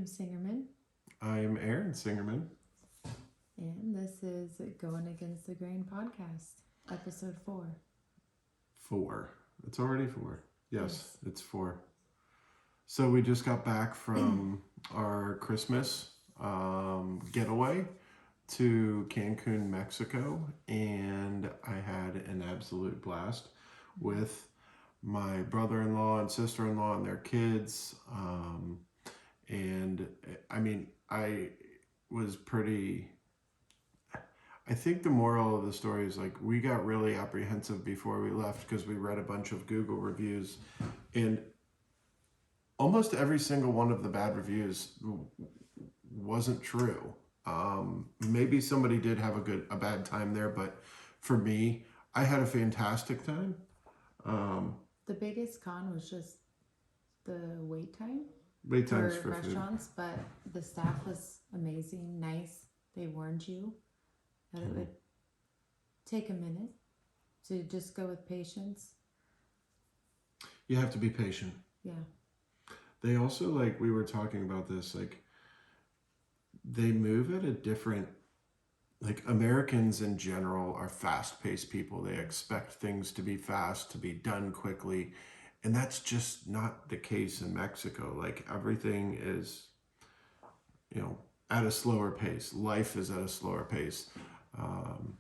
Kim Singerman, I'm Aaron Singerman. and this is Going Against the Grain podcast, episode 4. 4. It's already 4. Yes, Yes. it's 4. So we just got back from our Christmas getaway to Cancun, Mexico, and I had an absolute blast with my brother-in-law and sister-in-law and their kids. And I mean, I was pretty. I think the moral of the story is like we got really apprehensive before we left because we read a bunch of Google reviews, and almost every single one of the bad reviews wasn't true. Maybe somebody did have a bad time there, but for me, I had a fantastic time. The biggest con was just the wait time Wait times for for food. restaurants, but the staff was amazing, nice. They warned you that it would take a minute to just go with patience. You have to be patient. Yeah. They also, like, we were talking about this, like, they move at a different, like, Americans in general are fast-paced people. They expect things to be fast, to be done quickly, and that's just not the case in Mexico. Like, everything is, at a slower pace. Life is at a slower pace.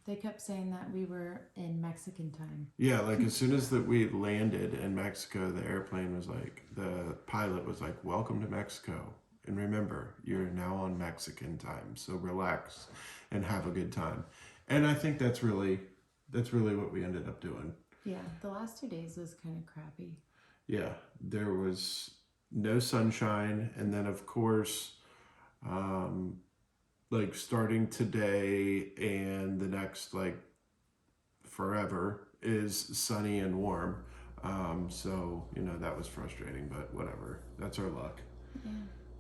They kept saying that we were in Mexican time. Yeah, like as soon as that we landed in Mexico, the airplane was like, the pilot was like, "Welcome to Mexico, and remember, you're now on Mexican time, so relax and have a good time." And I think that's really what we ended up doing. Yeah, the last 2 days was kind of crappy. Yeah, there was no sunshine, and then of course, like starting today and the next like forever is sunny and warm. So that was frustrating, but whatever. That's our luck. Yeah.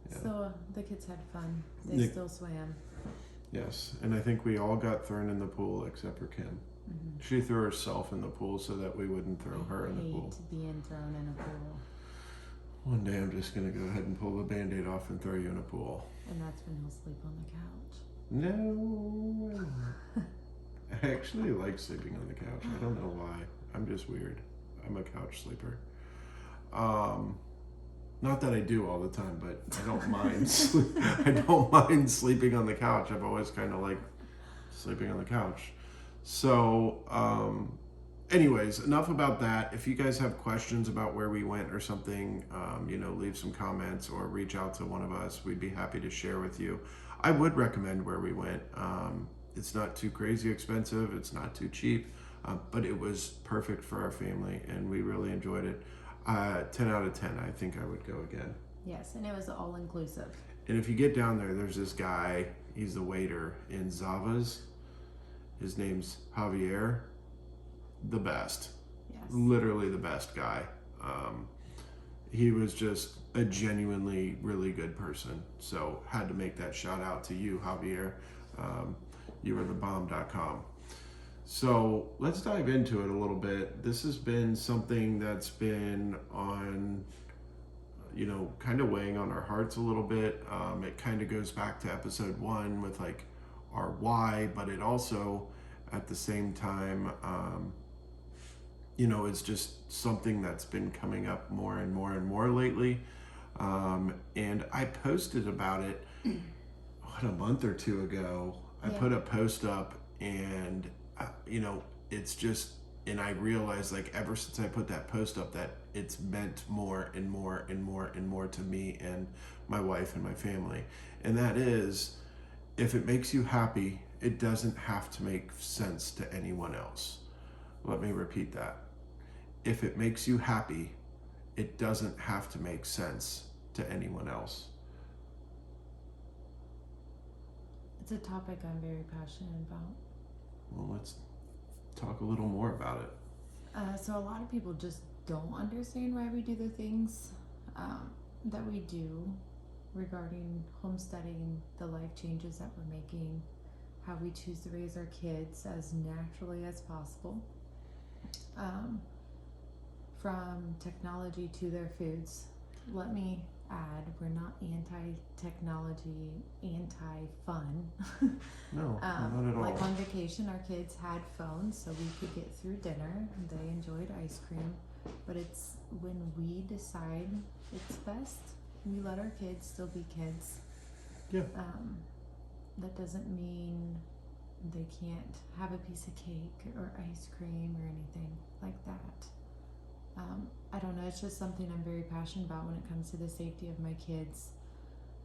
Yeah. So the kids had fun. They Nick- still swam. Yes, and I think we all got thrown in the pool except for Kim. Mm-hmm. She threw herself in the pool so that we wouldn't throw her in the pool. Being thrown in a pool. One day I'm just gonna go ahead and pull the band-aid off and throw you in a pool. And that's when he'll sleep on the couch. No, I won't. I actually like sleeping on the couch. I don't know why. I'm just weird. I'm a couch sleeper. Not that I do all the time, but I don't mind. I don't mind sleeping on the couch. I've always kind of liked sleeping on the couch. So, anyways, enough about that. If you guys have questions about where we went or something, leave some comments or reach out to one of us. We'd be happy to share with you. I would recommend where we went. It's not too crazy expensive. It's not too cheap, but it was perfect for our family, and we really enjoyed it. 10 out of 10. I think I would go again. Yes, and it was all inclusive. And if you get down there, there's this guy. He's the waiter in Zavas. His name's Javier. The best. Yes. Literally the best guy. He was just a genuinely really good person. So had to make that shout out to you, Javier. You are the bomb.com. So let's dive into it a little bit. This has been something that's been on, kind of weighing on our hearts a little bit. It kind of goes back to episode 1 with like our why, but it also at the same time, it's just something that's been coming up more and more and more lately. And I posted about it, a month or 2 ago. I put a post up and, it's just, and I realized like ever since I put that post up that it's meant more and more and more and more to me and my wife and my family. And that is, if it makes you happy, it doesn't have to make sense to anyone else. Let me repeat that. If it makes you happy, it doesn't have to make sense to anyone else. It's a topic I'm very passionate about. Well, let's talk a little more about it. So a lot of people just don't understand why we do the things that we do regarding homesteading, the life changes that we're making, how we choose to raise our kids as naturally as possible, from technology to their foods. Let me add, we're not anti-technology, anti-fun. No, not at all. Like on vacation, our kids had phones so we could get through dinner. They enjoyed ice cream. But it's when we decide it's best, we let our kids still be kids. Yeah. That doesn't mean they can't have a piece of cake or ice cream or anything like that. I don't know, it's just something I'm very passionate about when it comes to the safety of my kids.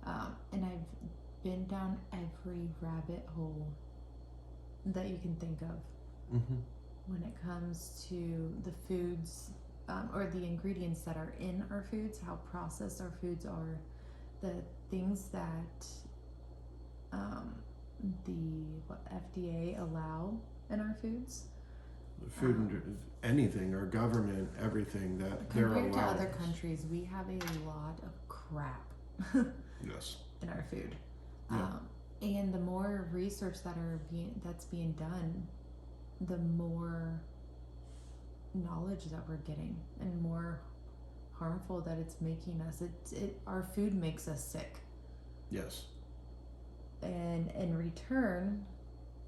And I've been down every rabbit hole that you can think of when it comes to the foods or the ingredients that are in our foods, how processed our foods are, the things that the FDA allow in our foods. Food and anything, our government, everything that they're allowing. Compared to other countries, we have a lot of crap Yes. in our food. Yeah. And the more research that's being done, the more knowledge that we're getting and more harmful that it's making us. Our food makes us sick. Yes. And in return,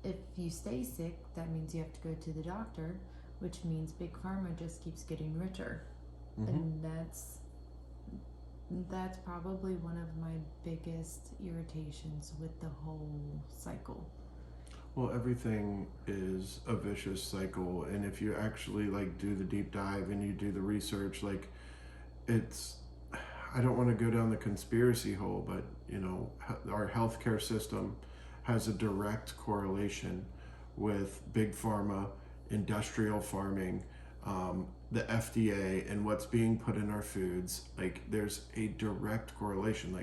if you stay sick, that means you have to go to the doctor, which means Big Pharma just keeps getting richer. And that's probably one of my biggest irritations with the whole cycle. Well, everything is a vicious cycle, and if you actually like do the deep dive and you do the research, like I don't want to go down the conspiracy hole, but you know, our healthcare system has a direct correlation with big pharma, industrial farming, the FDA, and what's being put in our foods. Like there's a direct correlation,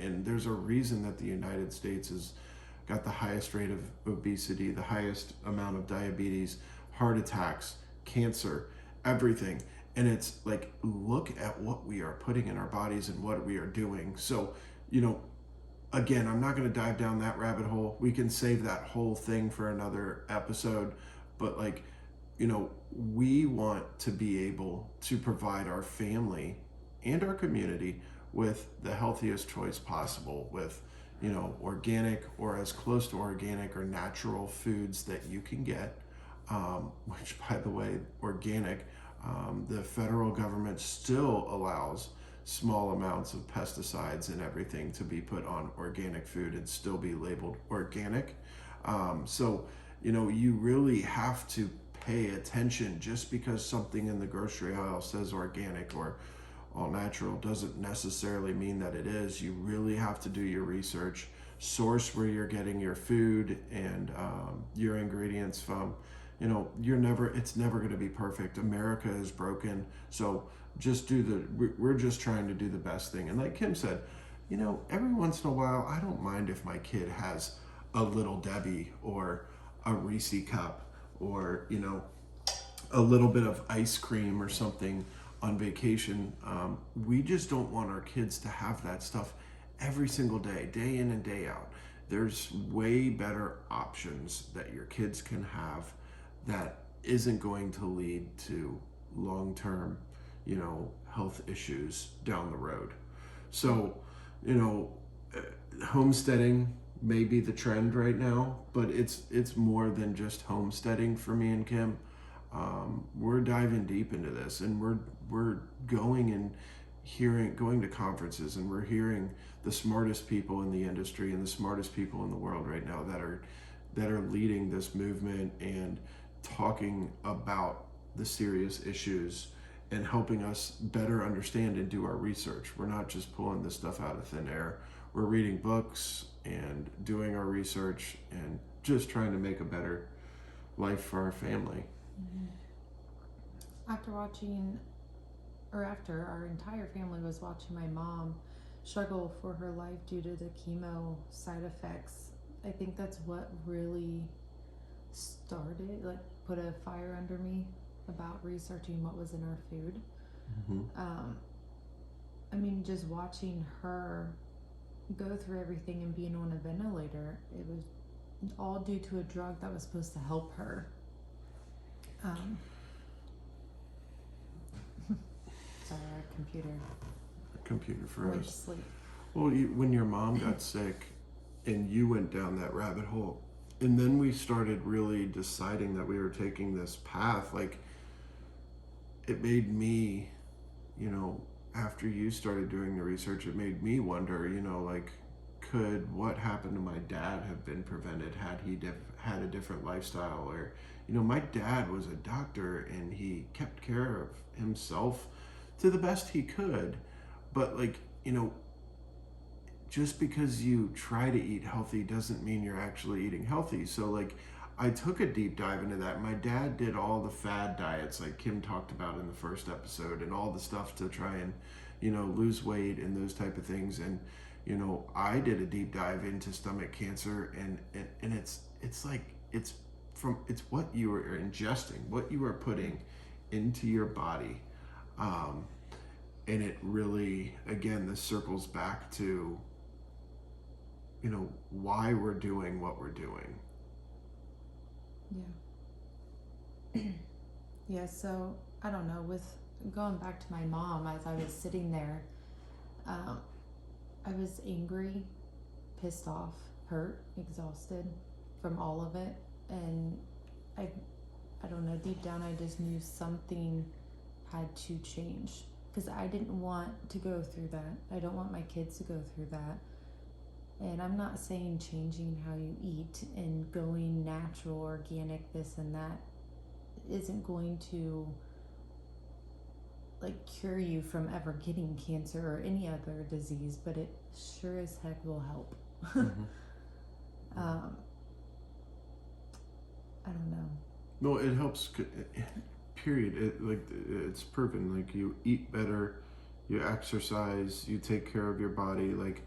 and there's a reason that the United States has got the highest rate of obesity, the highest amount of diabetes, heart attacks, cancer, everything. And it's like, look at what we are putting in our bodies and what we are doing. So, you know, again, I'm not going to dive down that rabbit hole. We can save that whole thing for another episode. But like, you know, we want to be able to provide our family and our community with the healthiest choice possible, with, you know, organic or as close to organic or natural foods that you can get, which, by the way, organic, the federal government still allows small amounts of pesticides and everything to be put on organic food and still be labeled organic. So, you know, you really have to pay attention. Just because something in the grocery aisle says organic or all natural doesn't necessarily mean that it is. You really have to do your research, source where you're getting your food and your ingredients from. You know, it's never going to be perfect. America is broken. So just we're just trying to do the best thing. And like Kim said, you know, every once in a while, I don't mind if my kid has a Little Debbie or a Reese cup or, you know, a little bit of ice cream or something on vacation. We just don't want our kids to have that stuff every single day, day in and day out. There's way better options that your kids can have that isn't going to lead to long-term, you know, health issues down the road. So, you know, homesteading may be the trend right now, but it's more than just homesteading for me and Kim. We're diving deep into this, and we're going to conferences, and we're hearing the smartest people in the industry and the smartest people in the world right now that are leading this movement and talking about the serious issues and helping us better understand and do our research. We're not just pulling this stuff out of thin air. We're reading books and doing our research and just trying to make a better life for our family. After our entire family was watching my mom struggle for her life due to the chemo side effects, I think that's what really started, like put a fire under me about researching what was in our food. I mean, just watching her go through everything and being on a ventilator, it was all due to a drug that was supposed to help her. Sorry, our computer computer or to froze. sleep. Well, when your mom got sick and you went down that rabbit hole, and then we started really deciding that we were taking this path, like, it made me, after you started doing the research, it made me wonder, like, could what happened to my dad have been prevented had he had a different lifestyle? Or, my dad was a doctor and he kept care of himself to the best he could. But, like, just because you try to eat healthy doesn't mean you're actually eating healthy. So, like, I took a deep dive into that. My dad did all the fad diets like Kim talked about in the first episode, and all the stuff to try and, lose weight and those type of things. And, I did a deep dive into stomach cancer, and it's like, it's what you are ingesting, what you are putting into your body. And it really, again, this circles back to, why we're doing what we're doing. Yeah. Yeah, so I don't know, with going back to my mom, as I was sitting there, I was angry, pissed off, hurt, exhausted from all of it. And I don't know, deep down I just knew something had to change, because I didn't want to go through that. I don't want my kids to go through that. And I'm not saying changing how you eat and going natural, organic, this and that isn't going to, like, cure you from ever getting cancer or any other disease, but it sure as heck will help. Mm-hmm. I don't know. No, it helps. Period. It's proven. Like, you eat better, you exercise, you take care of your body. Like,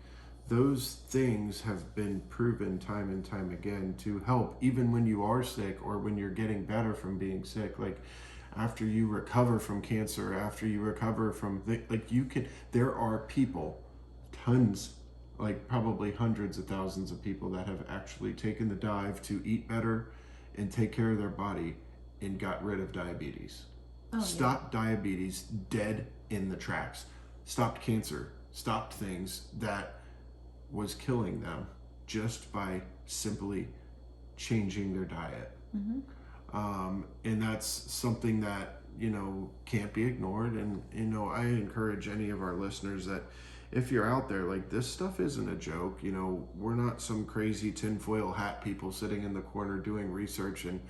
those things have been proven time and time again to help, even when you are sick or when you're getting better from being sick. Like, after you recover from cancer, after you recover from there are people, tons, like probably hundreds of thousands of people that have actually taken the dive to eat better and take care of their body and got rid of diabetes. Stopped diabetes dead in the tracks. Stopped cancer. Stopped things that was killing them just by simply changing their diet. Mm-hmm. And that's something that, can't be ignored. And, I encourage any of our listeners that if you're out there, like, this stuff isn't a joke. We're not some crazy tinfoil hat people sitting in the corner doing research and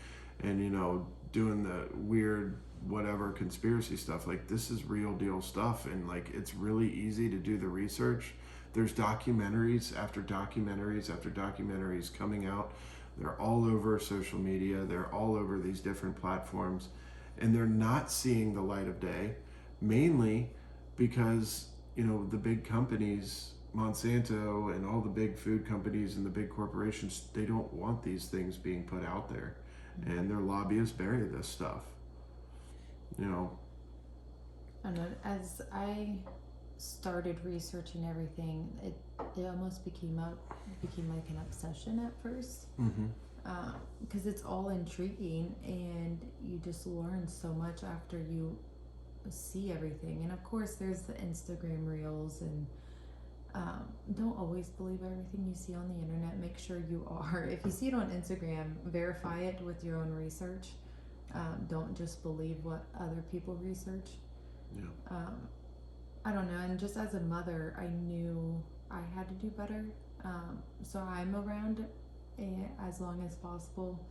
doing the weird whatever conspiracy stuff. Like, this is real deal stuff, and, like, it's really easy to do the research. There's documentaries after documentaries after documentaries coming out. They're all over social media. They're all over these different platforms, and they're not seeing the light of day, mainly because, the big companies, Monsanto and all the big food companies and the big corporations, they don't want these things being put out there, and their lobbyists bury this stuff. I don't know, as I started researching everything, it almost became like an obsession at first. Mm-hmm. Because it's all intriguing, and you just learn so much after you see everything. And of course there's the Instagram reels, and don't always believe everything you see on the internet. Make sure you are, if you see it on Instagram, verify it with your own research. Don't just believe what other people research. Yeah. I don't know, and just as a mother, I knew I had to do better. So I'm around as long as possible,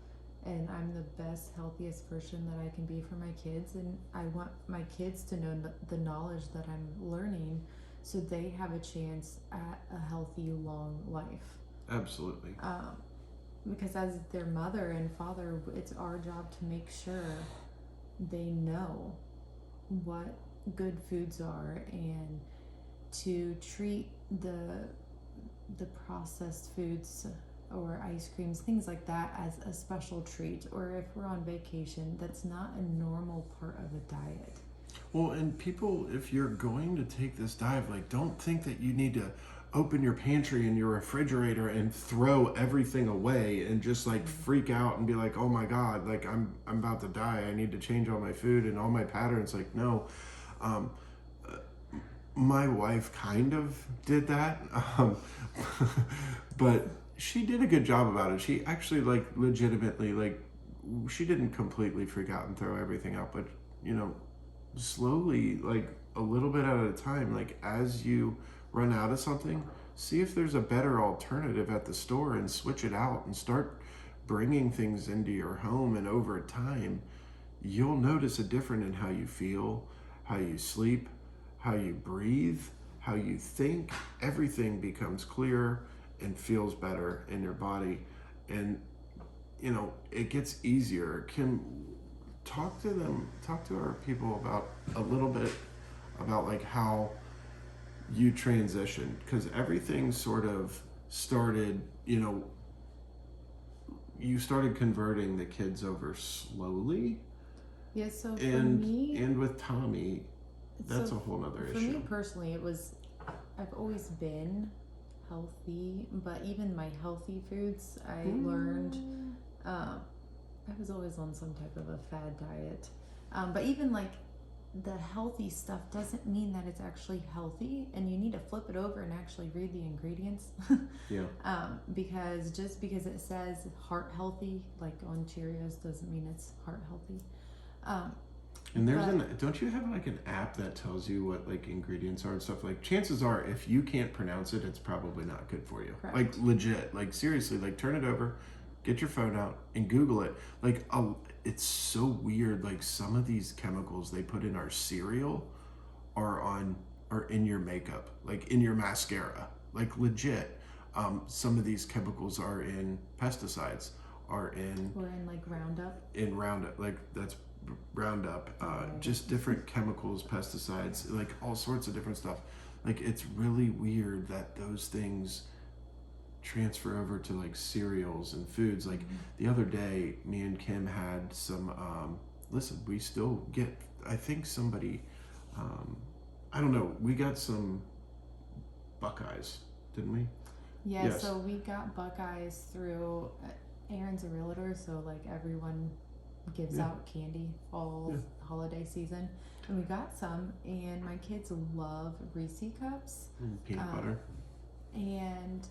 and I'm the best, healthiest version that I can be for my kids. And I want my kids to know the knowledge that I'm learning, so they have a chance at a healthy, long life. Absolutely. Because as their mother and father, it's our job to make sure they know what good foods are, and to treat the processed foods or ice creams, things like that, as a special treat. Or if we're on vacation, that's not a normal part of a diet. Well, and people, if you're going to take this dive, like, don't think that you need to open your pantry and your refrigerator and throw everything away and just, like, freak out and be like, oh my God, like, I'm about to die. I need to change all my food and all my patterns. Like, no. my wife kind of did that, but she did a good job about it. She actually like legitimately like she didn't completely freak out and throw everything out, but you know, slowly, like a little bit at a time, like as you run out of something, see if there's a better alternative at the store and switch it out and start bringing things into your home. And over time, you'll notice a difference in how you feel, how you sleep, how you breathe, how you think. Everything becomes clearer and feels better in your body. And, you know, it gets easier. Kim, talk to our people about a little bit about like how you transitioned, because everything sort of started, you know, you started converting the kids over slowly. Yeah, so for and me, and with Tommy, that's so a whole other for issue. me personally, I've always been healthy, but even my healthy foods, I learned, I was always on some type of a fad diet. But even like the healthy stuff doesn't mean that it's actually healthy, and you need to flip it over and actually read the ingredients. Yeah. Because just because it says heart healthy, like on Cheerios, doesn't mean it's heart healthy. And there's don't you have like an app that tells you what like ingredients are and stuff? Like chances are if you can't pronounce it, it's probably not good for you. Correct. Like legit, like seriously, like turn it over, get your phone out and Google it. Like it's so weird. Like some of these chemicals they put in our cereal are in your makeup, like in your mascara, like legit. Some of these chemicals are in pesticides, or in like Roundup, like that's Roundup, just different chemicals, pesticides, like all sorts of different stuff. Like it's really weird that those things transfer over to like cereals and foods. Like the other day, me and Kim had some. Listen, we still get. I think somebody. I don't know. We got some Buckeyes, didn't we? Yeah, Yes. so we got Buckeyes through Aaron's a realtor, so like everyone gives Yeah. out candy all holiday season. And we got some, and my kids love Reese cups. Peanut butter. And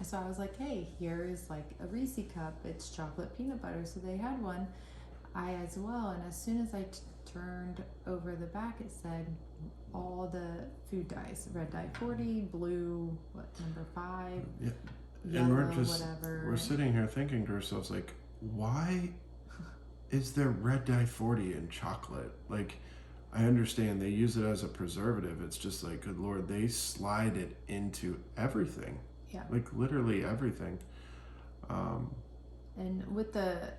so I was like, hey, here is like a Reese cup. It's chocolate peanut butter. So they had one, I as well. And as soon as I turned over the back, it said all the food dyes: red dye 40, blue, number 5, Yeah. yellow, And whatever. we're sitting here thinking to ourselves like, why is there red dye 40 in chocolate? Like, I understand they use it as a preservative. It's just like, good Lord, they slide it into everything. Yeah. Like literally everything. And with the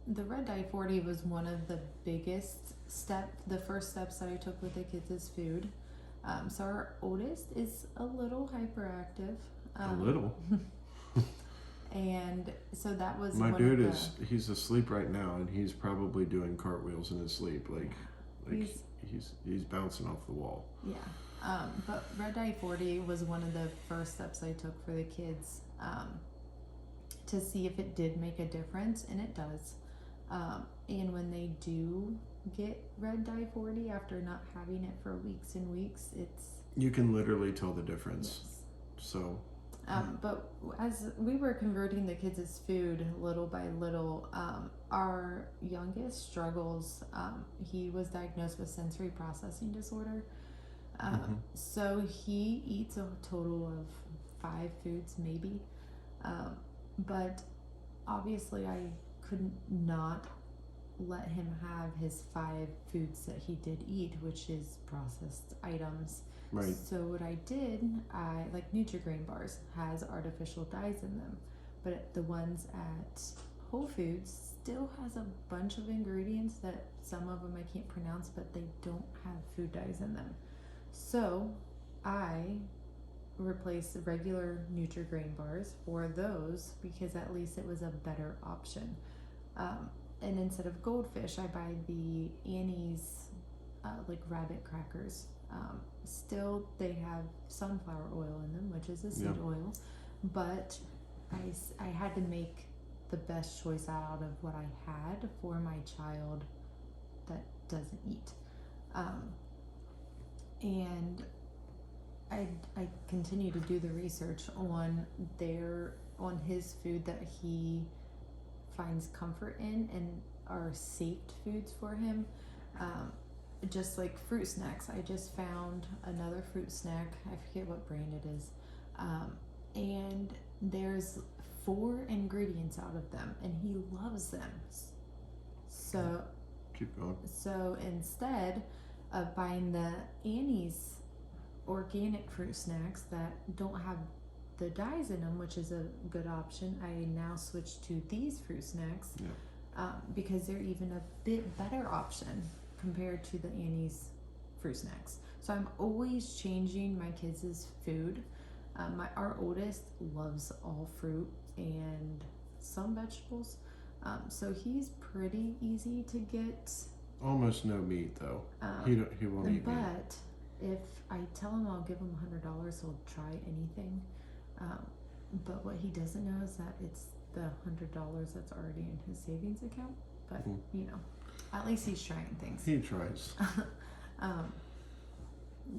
red dye 40 was one of the the first steps that I took with the kids is food. So our oldest is a little hyperactive. A little. And so that was My one dude of the, he's asleep right now and he's probably doing cartwheels in his sleep. Like he's bouncing off the wall. Yeah. But red dye 40 was one of the first steps I took for the kids, to see if it did make a difference, and it does. And when they do get red dye 40 after not having it for weeks and weeks, you can literally tell the difference. Yes. So but as we were converting the kids' food little by little, our youngest struggles. He was diagnosed with sensory processing disorder. So he eats a total of 5 foods, maybe. But obviously, I couldn't not let him have his 5 foods that he did eat, which is processed items. right. So what I did, I like Nutri-Grain bars has artificial dyes in them, but the ones at Whole Foods still has a bunch of ingredients that some of them I can't pronounce, but they don't have food dyes in them. So I replaced the regular Nutri-Grain bars for those because at least it was a better option. And instead of Goldfish, I buy the Annie's like rabbit crackers. Still, they have sunflower oil in them, which is a seed oil, but I had to make the best choice out of what I had for my child that doesn't eat. and I continue to do the research on his food that he finds comfort in and are safe foods for him. Just like fruit snacks, I just found another fruit snack. I forget what brand it is, and there's 4 ingredients out of them, and he loves them. So Keep going. so instead of buying the Annie's organic fruit snacks that don't have the dyes in them, which is a good option, I now switched to these fruit snacks because they're even a bit better option compared to the Annie's fruit snacks. So I'm always changing my kids' food. Our oldest loves all fruit and some vegetables, so he's pretty easy to get. Almost no meat though. He won't eat meat. But if I tell him I'll give him $100, he'll try anything. But what he doesn't know is that it's the $100 that's already in his savings account. But you know, at least he's trying things. He tries.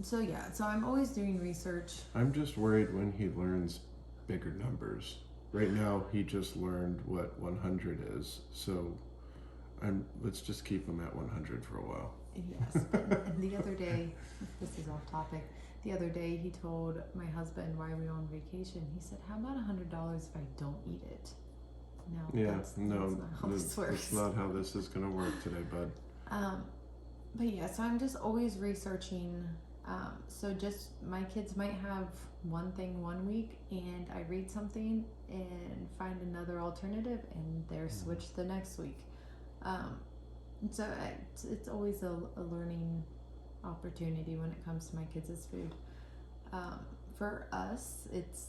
So yeah, so I'm always doing research. I'm just worried when he learns bigger numbers. Right now, he just learned what 100 is. So let's just keep him at 100 for a while. Yes. And the other day, this is off topic. The other day, he told my husband why we were on vacation. He said, "How about $100 if I don't eat it?" No, Yeah, that's no, not how this works. that's not how this is going to work today, bud. But yeah, so I'm just always researching. So just my kids might have one thing one week, and I read something and find another alternative, and they're switched the next week. So it's always a learning opportunity when it comes to my kids' food. For us, it's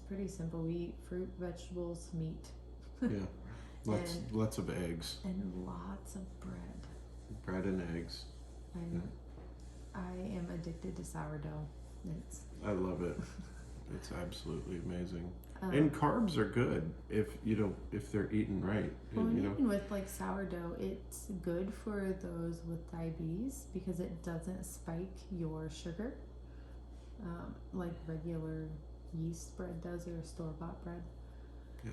pretty simple. We eat fruit, vegetables, meat. Yeah, lots of eggs. And lots of bread. Bread and eggs. I am addicted to sourdough. I love it. It's absolutely amazing. And carbs are good if they're eaten right. Well, even with like sourdough, it's good for those with diabetes because it doesn't spike your sugar, like regular yeast bread does or store-bought bread. Yeah.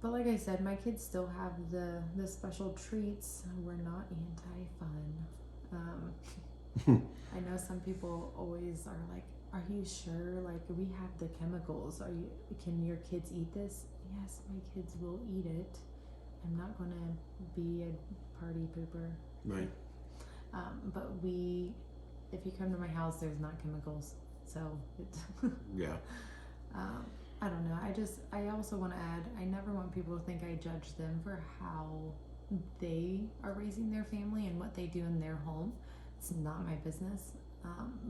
But like I said, my kids still have the special treats. We're not anti-fun. I know some people always are like, "Are you sure? Like, we have the chemicals. Can your kids eat this?" Yes, my kids will eat it. I'm not gonna be a party pooper. Right. But if you come to my house, there's not chemicals. So it's Yeah. I don't know. I also want to add, I never want people to think I judge them for how they are raising their family and what they do in their home. It's not my business.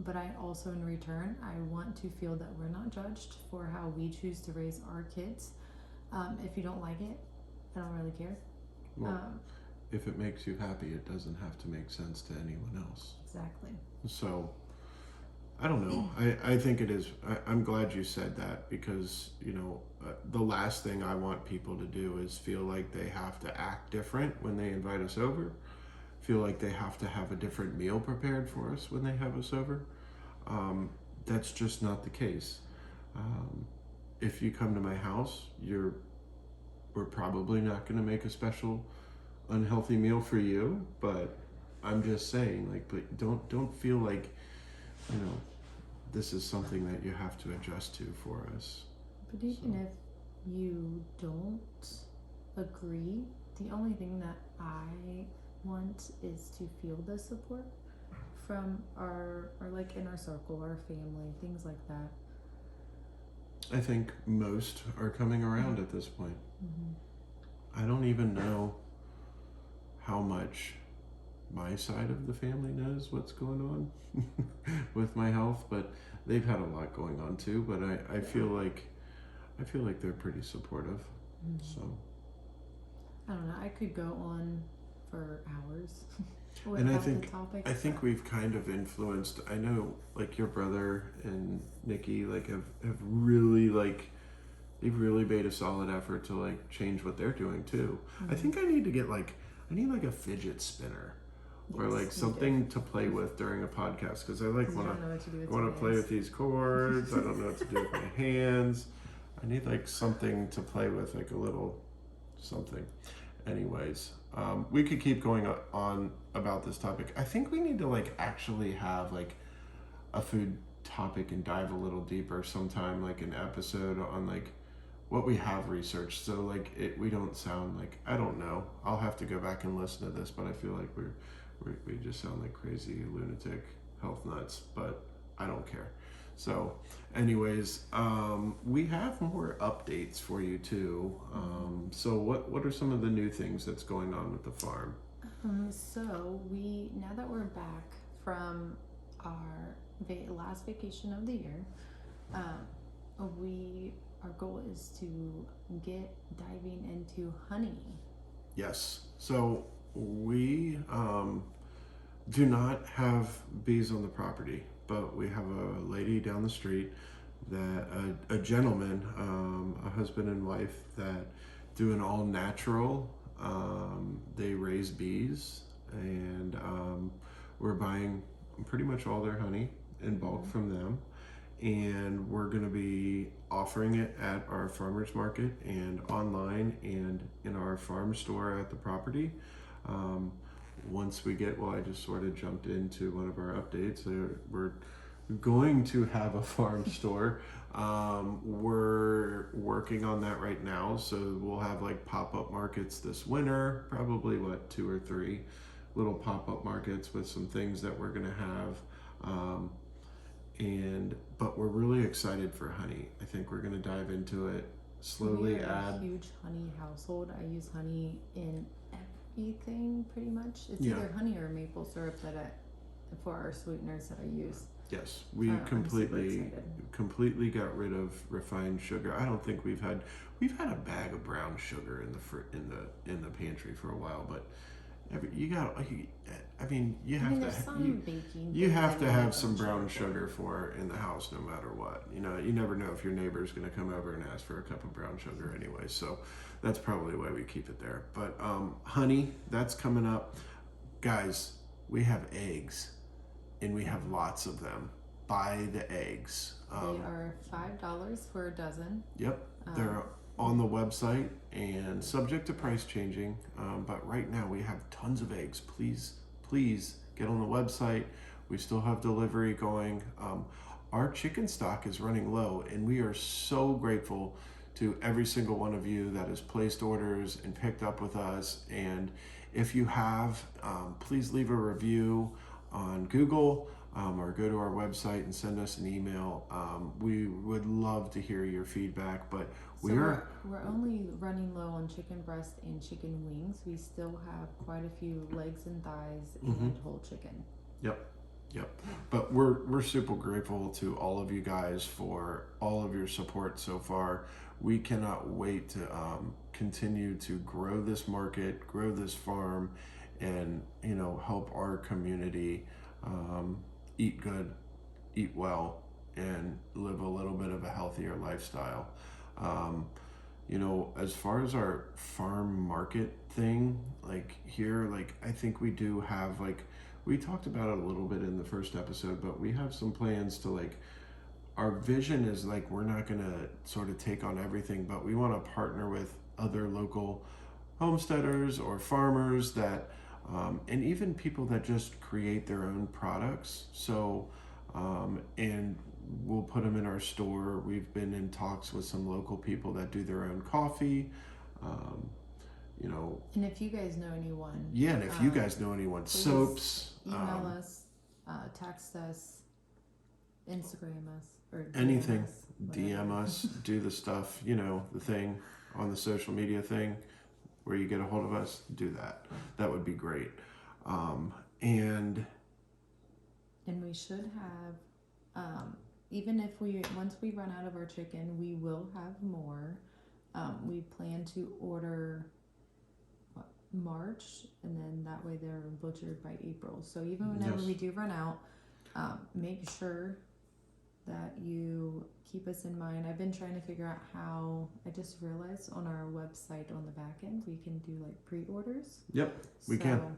But I also, in return, I want to feel that we're not judged for how we choose to raise our kids. If you don't like it, I don't really care. Well, if it makes you happy, it doesn't have to make sense to anyone else. Exactly. So, I don't know. I think it is. I'm glad you said that because, the last thing I want people to do is feel like they have to act different when they invite us over. Feel like they have to have a different meal prepared for us when they have us over. That's just not the case. If you come to my house, we're probably not going to make a special unhealthy meal for you, but I'm just saying, but don't feel like, this is something that you have to adjust to for us. But even if you don't agree, the only thing that I want is to feel the support from our inner circle, our family, things like that. I think most are coming around at this point. I don't even know how much my side of the family knows what's going on with my health, but they've had a lot going on too. But I feel like they're pretty supportive. So I don't know. I could go on for hours. And I think we've kind of influenced. I know, like, your brother and Nikki, have really they've really made a solid effort to change what they're doing too. I think I need to get I need a fidget spinner, or Yes, like you something to play with during a podcast, because I like You want don't know what to do with to your play hands. with these chords. I don't know what to do with my hands. I need like something to play with, like a little something. Anyways, we could keep going on about this topic. I think we need to like actually have like a food topic and dive a little deeper sometime, like an episode on like what we have researched, so like we don't sound like, I don't know, I'll have to go back and listen to this, but I feel like we just sound like crazy lunatic health nuts, but I don't care. So anyways, we have more updates for you too. So what are some of the new things that's going on with the farm? So now that we're back from our last vacation of the year, our goal is to get diving into honey. Yes. So we do not have bees on the property, but we have a lady down the street that a gentleman, a husband and wife that do an all natural. They raise bees, and we're buying pretty much all their honey in bulk from them. And we're going to be offering it at our farmers market and online and in our farm store at the property. Once we get, I just sort of jumped into one of our updates. We're going to have a farm store. We're working on that right now. So we'll have like pop-up markets this winter, probably 2 or 3 little pop-up markets with some things that we're going to have. But we're really excited for honey. I think we're going to dive into it slowly. We're a huge honey household. I use honey in everything pretty much. It's either honey or maple syrup for our sweeteners that I use. Yes, we completely got rid of refined sugar. I don't think we've had a bag of brown sugar in the pantry for a while, but you have to have some brown sugar in the house no matter what. You know, you never know if your neighbor's going to come over and ask for a cup of brown sugar anyway. So that's probably why we keep it there. But honey, that's coming up. Guys, we have eggs, and we have lots of them. Buy the eggs. They are $5 for a dozen. Yep, they're on the website and subject to price changing, but right now we have tons of eggs. Please get on the website. We still have delivery going. Our chicken stock is running low, and we are so grateful to every single one of you that has placed orders and picked up with us. And if you have, please leave a review on Google, or go to our website and send us an email. We would love to hear your feedback, but we're only running low on chicken breast and chicken wings. We still have quite a few legs and thighs and whole chicken. Yep. But we're super grateful to all of you guys for all of your support so far. We cannot wait to continue to grow this market, grow this farm, and help our community eat good, eat well, and live a little bit of a healthier lifestyle. As far as our farm market thing, like here, like I think we do have, like we talked about it a little bit in the first episode, but we have some plans to, like, our vision is like we're not gonna sort of take on everything, but we want to partner with other local homesteaders or farmers that and even people that just create their own products. So and we'll put them in our store. We've been in talks with some local people that do their own coffee. And if you guys know anyone, and if you guys know anyone, soaps, email us, text us, Instagram us, or anything, DM DM us, do the stuff, the thing on the social media thing where you get a hold of us. Do that. That would be great. And we should have, even if once we run out of our chicken, we will have more. We plan to order March, and then that way they're butchered by April. So even whenever we do run out, make sure that you keep us in mind. I've been trying to figure out how. I just realized on our website on the back end we can do like pre-orders. Yep, we can.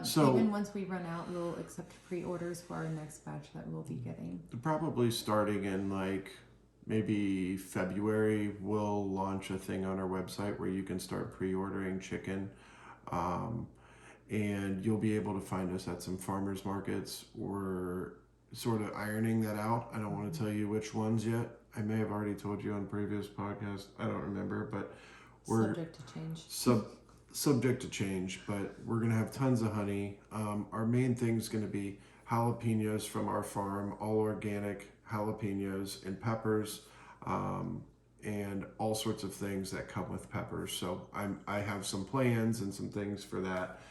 So- even once we run out, we'll accept pre-orders for our next batch that we'll be getting. Probably starting in like maybe February, we'll launch a thing on our website where you can start pre-ordering chicken. And you'll be able to find us at some farmers markets. We're sort of ironing that out. I don't want to tell you which ones yet. I may have already told you on previous podcasts. I don't remember, but we're Subject to change. subject to change, but we're gonna have tons of honey. Our main thing is gonna be jalapenos from our farm, all organic jalapenos and peppers, and all sorts of things that come with peppers. So I have some plans and some things for that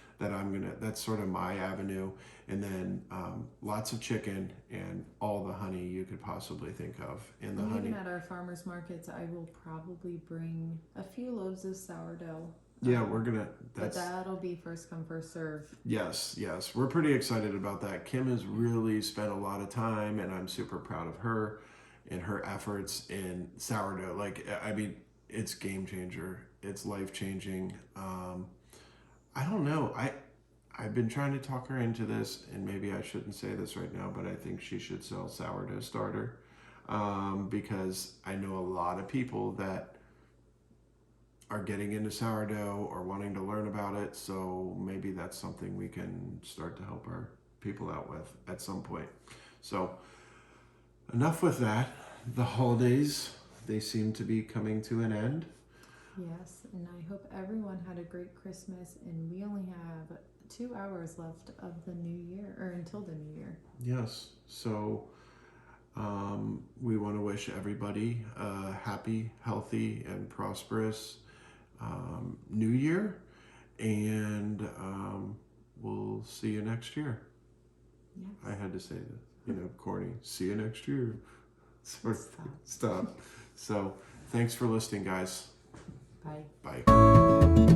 that's sort of my avenue. And then lots of chicken and all the honey you could possibly think of. And the And honey. even at our farmers markets, I will probably bring a few loaves of sourdough. Yeah, we're gonna. But that'll be first come, first serve. Yes, we're pretty excited about that. Kim has really spent a lot of time, and I'm super proud of her and her efforts in sourdough. Like, I mean, it's game changer. It's life changing. I don't know. I've been trying to talk her into this, and maybe I shouldn't say this right now, but I think she should sell sourdough starter, because I know a lot of people that are getting into sourdough or wanting to learn about it. So maybe that's something we can start to help our people out with at some point. So enough with that. The holidays, they seem to be coming to an end. Yes, and I hope everyone had a great Christmas, and we only have 2 hours left of the new year, or until the new year. Yes. So we want to wish everybody a happy, healthy, and prosperous new year. And we'll see you next year. Yes. I had to say that, corny. See you next year. Sort of stop. So thanks for listening, guys. Bye. Bye.